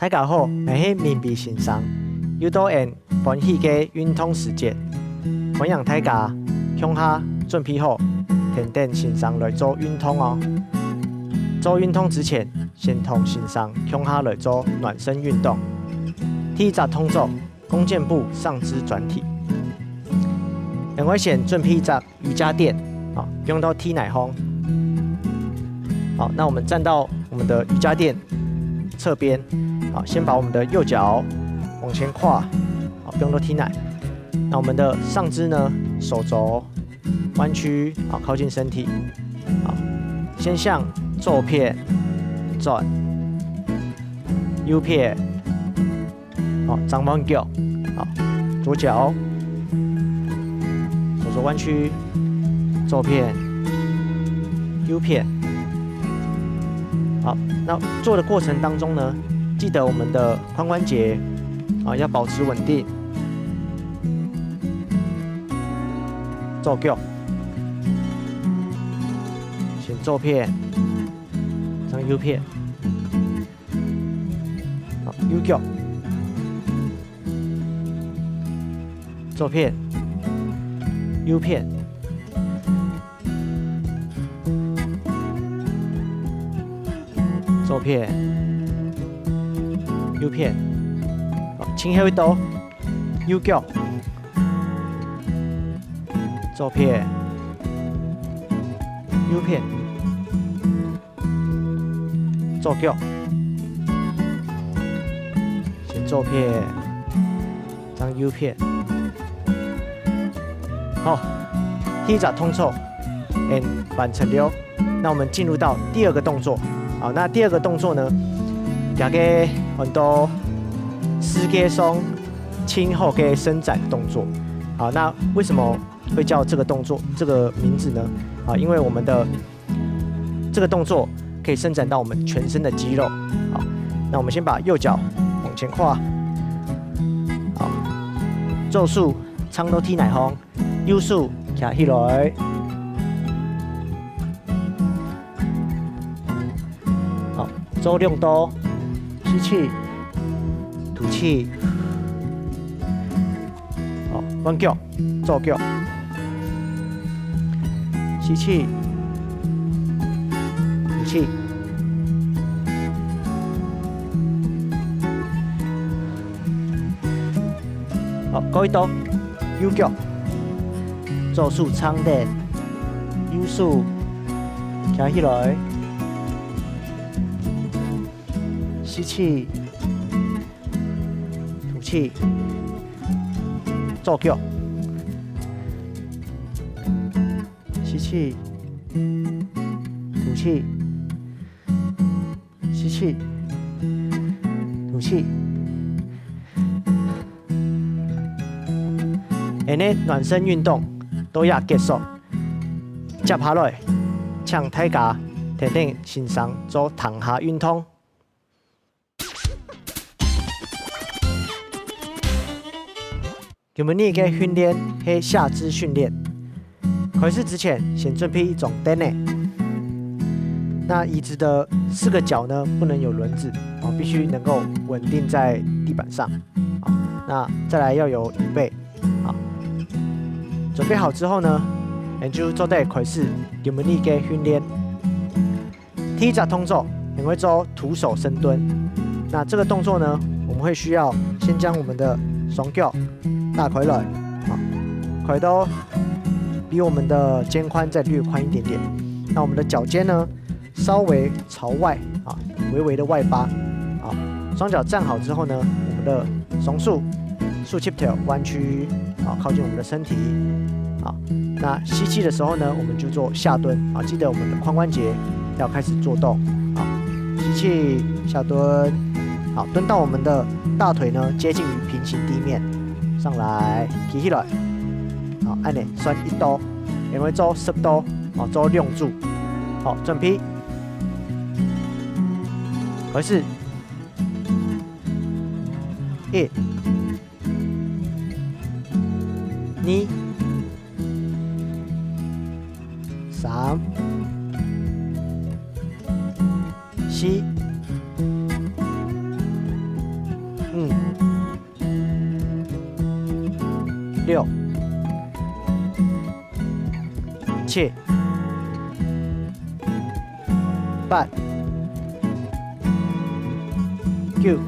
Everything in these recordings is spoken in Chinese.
大家好，我是面壁先生，又到因欢喜的运动时间，欢迎大家向下准备好，田定先生来做运动哦。做运动之前，先同先生向下来做暖身运动。第一个动作，弓箭步上肢转体。我会先准备一个瑜伽垫，用到踢奶风。好，那我们站到我们的瑜伽垫侧边。好，先把我们的右脚往前跨，好，不用多踢奶。那我们的上肢呢，手肘弯曲，好，靠近身体。好，先向左片转，右片，好，张弯脚，好，左脚，手肘弯曲，左片，右片。好，那做的过程当中呢，记得我们的髋关节要保持稳定。左脚，先左片，再右片。好，右脚，左片，右片。左片。右片，好，前后一刀，右脚，左片，右片，左脚，先左片，再右片。好，第一个动作完成了。那我们进入到第二个动作。好，那第二个动作呢？大家很多世界上轻后的伸展动作，好，那为什么会叫这个动作这个名字呢？啊，因为我们的这个动作可以伸展到我们全身的肌肉。好，那我们先把右脚往前跨，好，左手长都踢奶风，右手站起来。好，做两刀。吸气，吐气。好，弯脚，左脚。吸气，吐气。好，高一刀，右脚，左手长点，右手站起来。吸气，吐气，左脚，吸气，吐气，吸气，吐气。这样暖身运动都要结束，接下来请大家听听先生做躺下运动。今日的训练是下肢训练。开始之前，先准备一种凳子。那椅子的4个脚呢，不能有轮子，必须能够稳定在地板上。好，那再来要有椅背。好，准备好之后呢，我们就做在开始今日的训练。第一个动作，我们会做徒手深蹲。那这个动作呢，我们会需要先将我们的双脚大回来，好，回到比我们的肩宽再略宽一点点。那我们的脚尖呢，稍微朝外啊，微微的外八。好，双脚站好之后呢，我们的双手竖起腿弯曲，好，靠近我们的身体。好，那吸气的时候呢，我们就做下蹲啊，记得我们的髋关节要开始做动。好，吸气下蹲，好，蹲到我们的大腿呢接近于平行地面。上来，起起来，好，按呢算1刀，因为做10刀，好，做2组，好，准备，开始，1、2、3、4、5、7、8、9、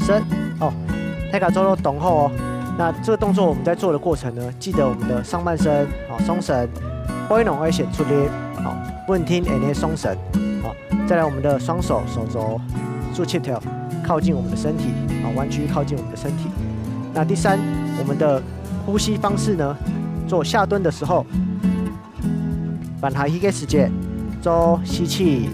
10。哦，大家做到动后哦。那这个动作我们在做的过程呢，记得我们的上半身松绳，背拢要先出力，稳挺下内松绳，再来我们的双手手肘竖起条靠近我们的身体，弯曲靠近我们的身体。那第3，我们的呼吸方式呢，做下蹲的时候，把下气嘅时间做吸气，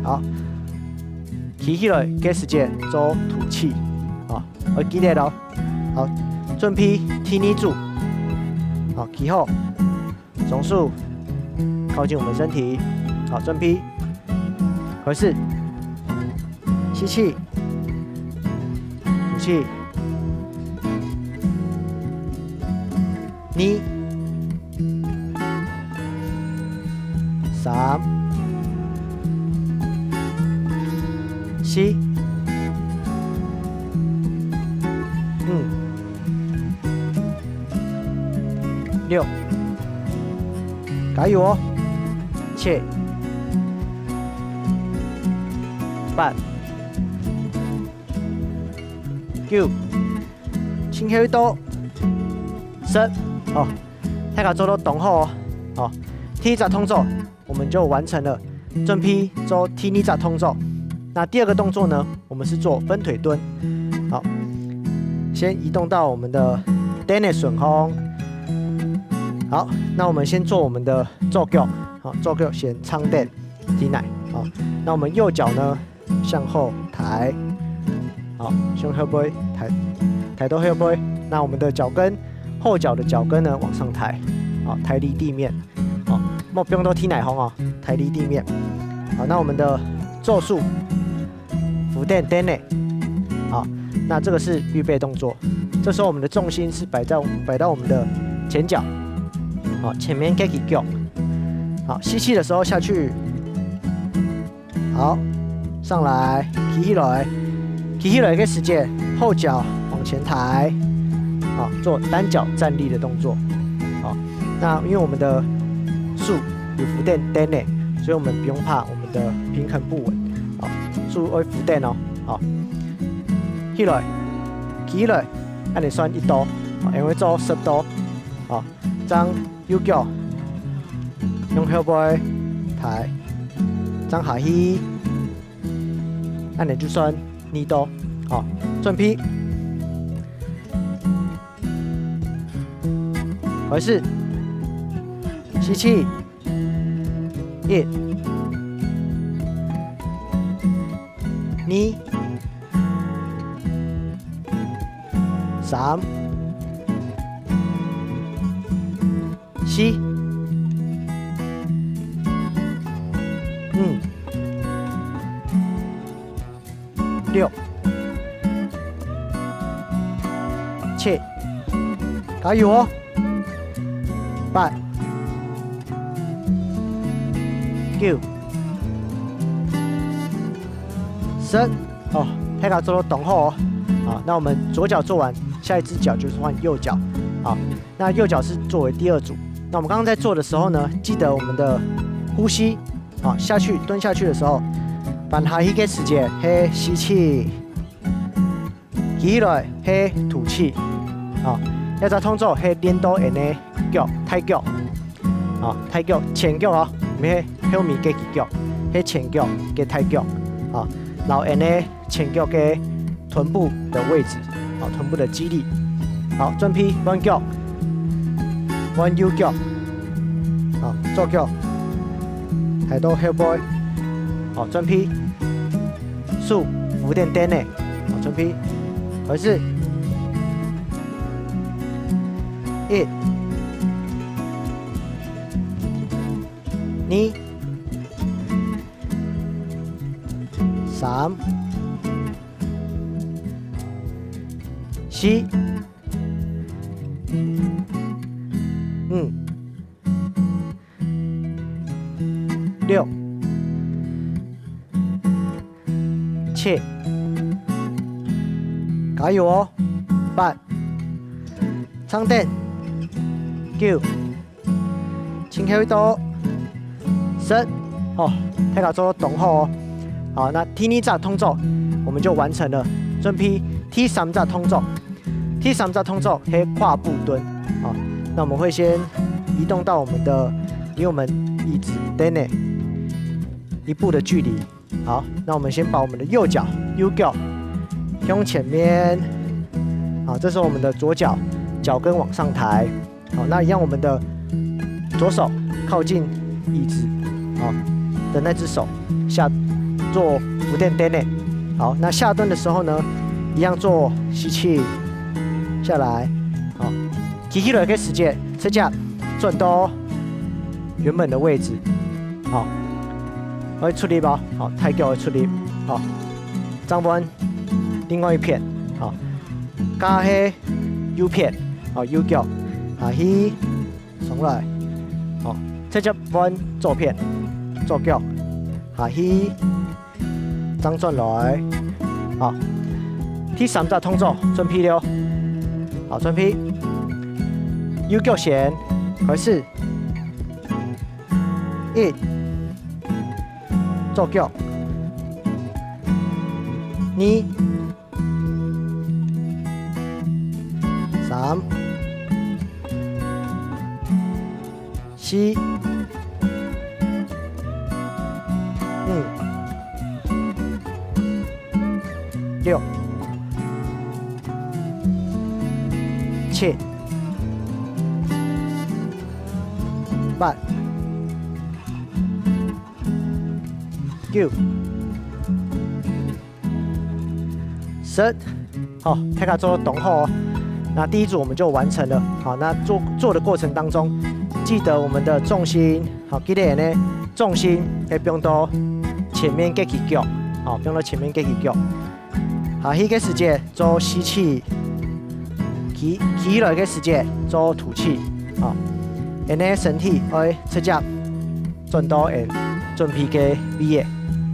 好，吸起来嘅时间做吐气，我记得咯，好，准备提你住，好，起后，双手靠近我们身体，好，准备，开始，吸气，吐气。2、3、4、5、6，加油哦！7、8、9，轻轻一刀，10。哦，大家做到动好哦。好，第1动作我们就完成了，准备做第2动作。那第2个动作呢，我们是做分腿蹲。好，先移动到我们的踮的顺风。好，那我们先做我们的左脚。好，左脚先长踮提奶。好，那我们右脚呢向后抬。好，向后背抬到后背。那我们的脚跟。后脚的脚跟呢往上抬，抬离地面，莫不用都踢奶红哦，抬离地面。好，那我们的咒术扶垫踮内，好，那这个是预备动作。这时候我们的重心是摆到我们的前脚，前面给起脚，好，吸气的时候下去，好，上来，起起来一个时间，后脚往前抬。好，做单脚站立的动作。好，那因为我们的树有扶垫踮内，所以我们不用怕我们的平衡不稳。好，树会扶垫哦。好，起来，按你算1度，因为做10度。好，将右脚用后背抬，将下去，按你就算2度。好，转皮。开始，吸气，1、2、3、4、5、6、7，加油哦！8、9、10，大家做到动后哦。好，那我们左脚做完，下一只脚就是换右脚。好，那右脚是作为第2组。那我们刚刚在做的时候呢，记得我们的呼吸，下去蹲下去的时候，把下去的时间，吸气，起来，吐气。要再动作，练到人的脚抬脚，抬脚前脚哦，唔系后面嘅脚，前脚嘅抬脚，然后人的前脚嘅臀部的位置，臀部的肌力。好，转皮弯脚，弯右脚，左脚，抬到后背，转皮，竖扶垫踮内，转皮，开始。1、2、3、4、5、6、7，加油哦！8，长踮9，请开到10。哦，大家做懂好哦。好，那 T2 集通作我们就完成了。准备 T3 集通作 ，T3 集通作是跨步蹲。好，那我们会先移动到我们的离我们椅子的内1步的距离。好，那我们先把我们的右脚向前面。好，这是我们的左脚，脚跟往上抬。好，那一样我们的左手靠近椅子，好的那只手下做俯垫蹲内。好，那下蹲的时候呢，一样做吸气下来。好，提起来的时间，侧脚转到原本的位置。好，会出力吧？好，太脚会出力。好，张弯另外一片。好，加黑右片。好，右脚下去上来。好，侧脚弯左片，左脚下去。张转来，好，T3集通作，准备了，好，准备，右脚先，开始，1，左脚，2，3，4，6、7、8、9、10。好，大家做懂后哦。那第一组我们就完成了。好，那做的过程当中，记得我们的重心，好，记得呢，重心要放到前面嘅起脚，好，放到前面嘅起脚。下去嘅时间做吸气，起来嘅时间做吐气，好，然后身体爱侧脚转到准备嘅位嘅，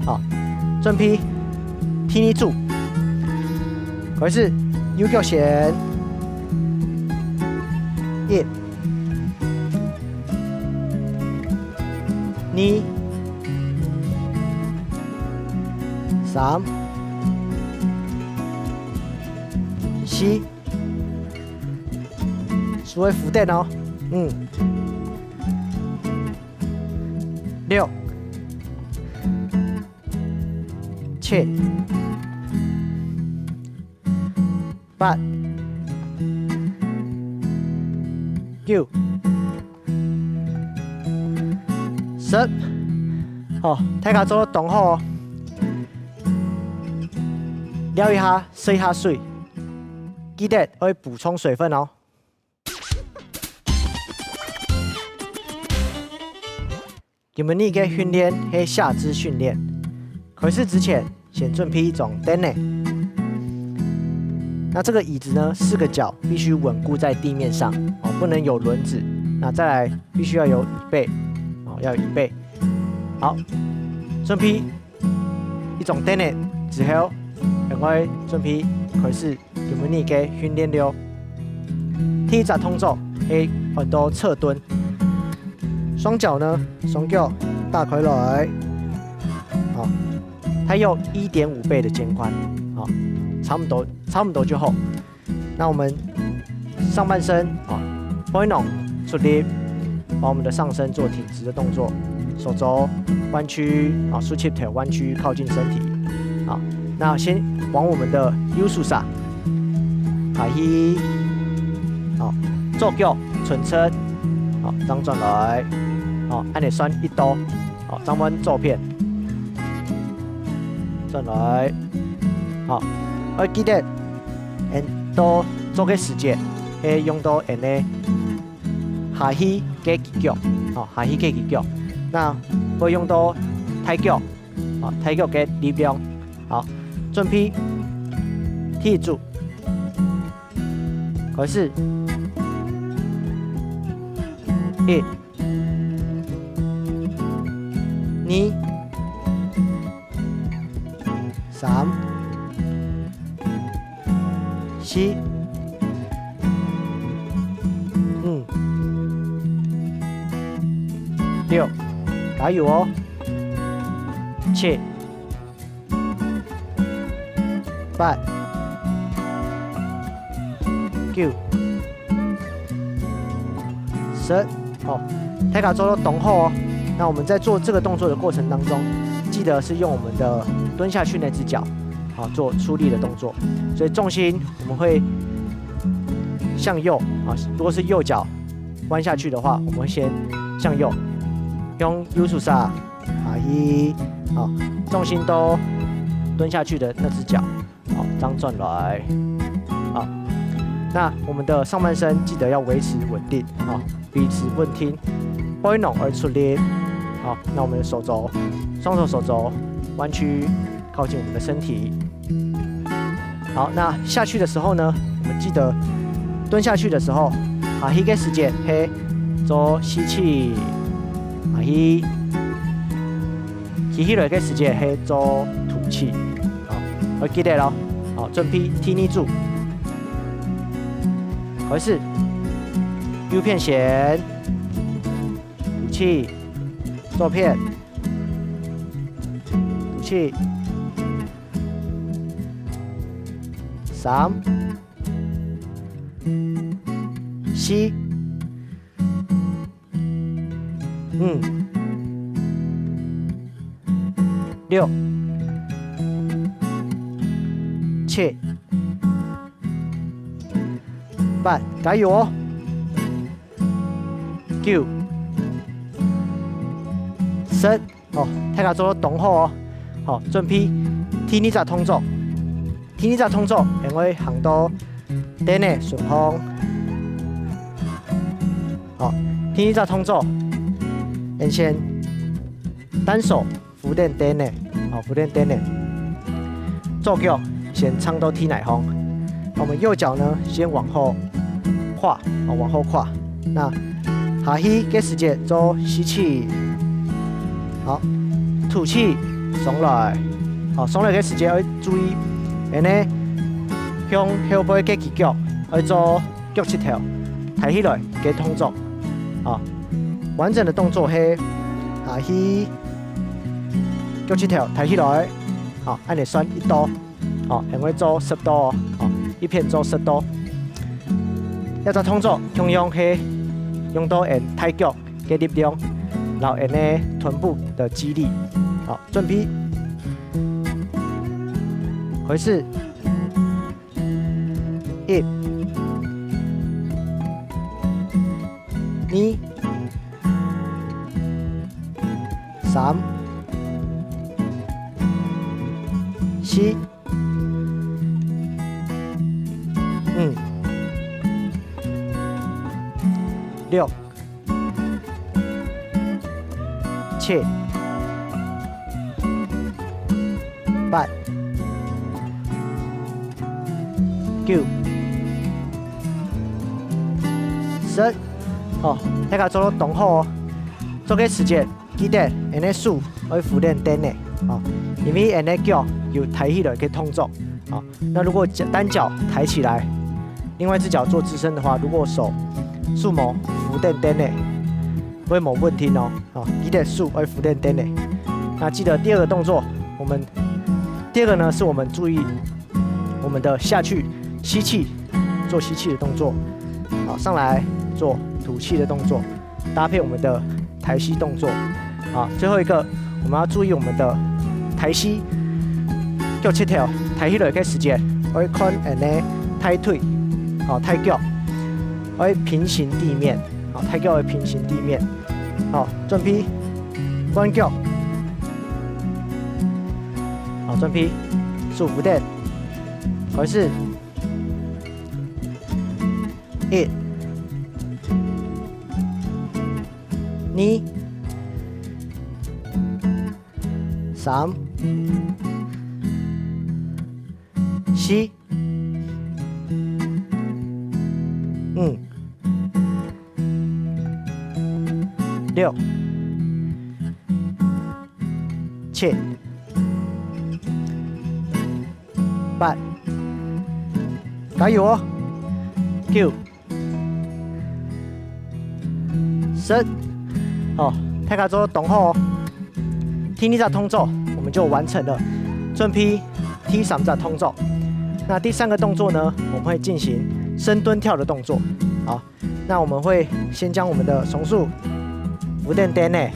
好，准备T2组，开始右脚先，1、2、3、4，所谓俯垫哦，6、7、8、9、10。好，大家做动好哦，撩一下，吸一下水。记得要补充水分哦。今日嘅训练是下肢训练，开始之前先准备一种凳呢。那这个椅子呢，4个脚必须稳固在地面上哦，不能有轮子。那再来必须要有椅背哦，要有椅背。好，准备一种凳呢之后，另外准备开始。今日嘅训练了，T 集通作係很多侧蹲，双脚呢，双脚打開來，好，它有1.5倍的肩寬，好，差不多就好。那我们上半身啊 ，point on 出力，把我们的上身做挺直的动作，手肘弯曲啊，竖起腿弯曲靠近身体，好，那先往我们的 U 数上。下去，好，左腳順側，好，張轉來，好，按你算1度，好，張彎左片，轉來，好，我記得，到做嘅時間，用到呢下去嘅腳，好，下去嘅腳，那會用到抬腳，好，抬腳嘅力量，好，準備T組。開始，1、2、3、4、5、6，加油哦！7、8、9、10。哦，大家做到动后哦。那我们在做这个动作的过程当中，记得是用我们的蹲下去那只脚，好做出力的动作。所以重心我们会向右啊，如果是右脚弯下去的话，我们会先向右，用右手上啊好，重心都蹲下去的那只脚，好，这样转来，好。那我们的上半身记得要维持稳定啊，彼此稳定，背拢而出力。好，那我们的手肘，双手手肘弯曲靠近我们的身体。好，那下去的时候呢，我们记得蹲下去的时候，下去的时间嘿，做吸气，下去，吸起来的时间嘿，做吐气。好，我记得咯。好，准备踢泥住。回式，右片弦，吐气，左片，吐气，3、4、5、6、7、8，加油哦！9、10，哦，大家做到动好哦。好，准备天呢只动作，天呢只动作，因为行到顶的顺风。好，天呢只动作，先单手扶垫顶的，好，扶垫顶的，左脚先撑到天内方。我们右脚呢，先往后跨，往后跨。那下去嘅时间做吸气，好，吐气，松来，好，松来嘅时间要注意，然后向后背嘅起脚，要做脚七条，抬起来嘅动作，啊，完整的动作係下去，腳七條抬起來，好，按你算1度，好，然後做10度哦，好，一片做10度。一隻動作同樣係用到抬腳嘅力量，然後呢臀部的肌力，好，準備，回式，1、2、3、4、5、6、7、8、9、10。哦，大家做到动好哦。做嘅時間記得，人哋手可以扶練頂嘅，啊，因為人哋腳有抬起來嘅動作，啊，那如果單腳抬起來，另外一隻腳做支撐的話，如果手冇扶練頂嘅，會冇問題哦，啊，記得手可以扶練頂嘅。那記得第二個動作，第二個呢是我們注意我們的下去吸氣，做吸氣的動作，好，上來做吐氣的動作，搭配我們的抬膝動作，好，最後一個我們要注意我們的抬膝，腳七條抬起來嘅時間，可以看人哋抬腿，好，抬腳可以平行地面，好，抬腳可以平行地面，好，準備彎腳，好，準備手扶墊，回式1、2、3、4、5、6、7、8，加油哦！9、10。哦，大家做动好哦。听你只动作，我们就完成了准批 T 3只动作。那第3个动作呢，我们会进行深蹲跳的动作。好，那我们会先将我们的松树扶垫垫内。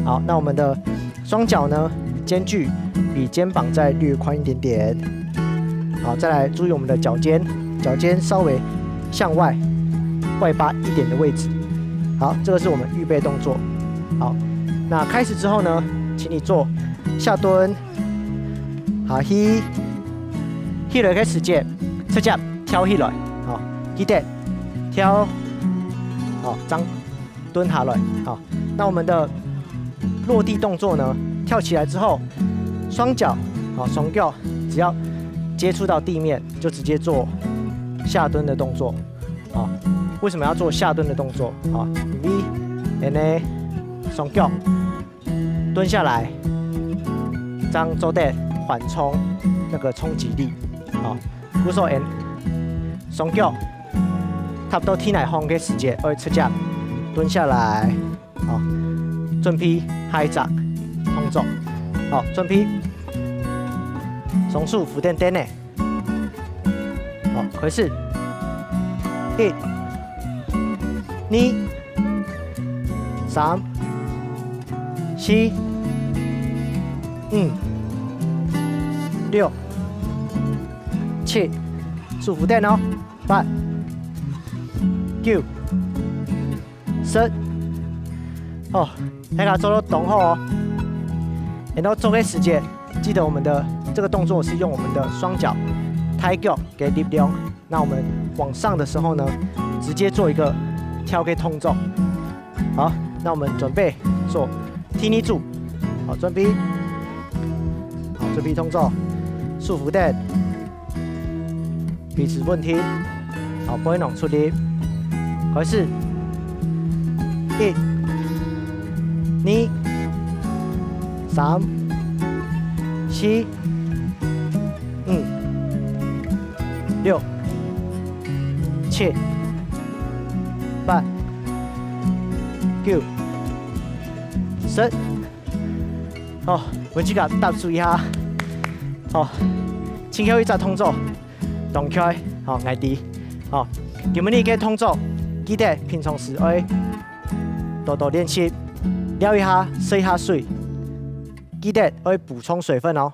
好，那我们的双脚呢，间距比肩膀再略宽一点点。好，再来注意我们的脚尖稍微向外扒一点的位置。好，这个是我们预备动作。好，那开始之后呢，请你做下蹲，好起来个时间，直接跳起来，好，记得跳，好，张蹲下来，好，那我们的落地动作呢，跳起来之后，双脚，好，双脚只要接触到地面，就直接做下蹲的动作，好，为什么要做下蹲的动作？好，你呢，双脚蹲下来，将做的缓冲那个冲击力。好，比如说，双脚差不多天内方嘅时间，可以出脚蹲下来，好，准批下一张动作，好，准批松树扶垫垫呢，好，开始，1、2、3、4、5、6、7，束缚垫哦，8、9、10，哦，大家做到动好哦。然后做个时间，记得我们的这个动作是用我们的双脚抬脚给力量。那我们往上的时候呢，直接做一个跳给动作。好，那我们准备做踢泥柱，好，准备，好，准备动作，束缚垫。彼此稳停，好，不会弄出力。开始，1、2、3、4、5、6、7、8、9、10。好，我只甲答注一下，好，请后一只动作。动起来，好，挨地，好，今日嘅动作，记得平常时要多多练习，撩一下，吸一下水，记得要补充水分哦。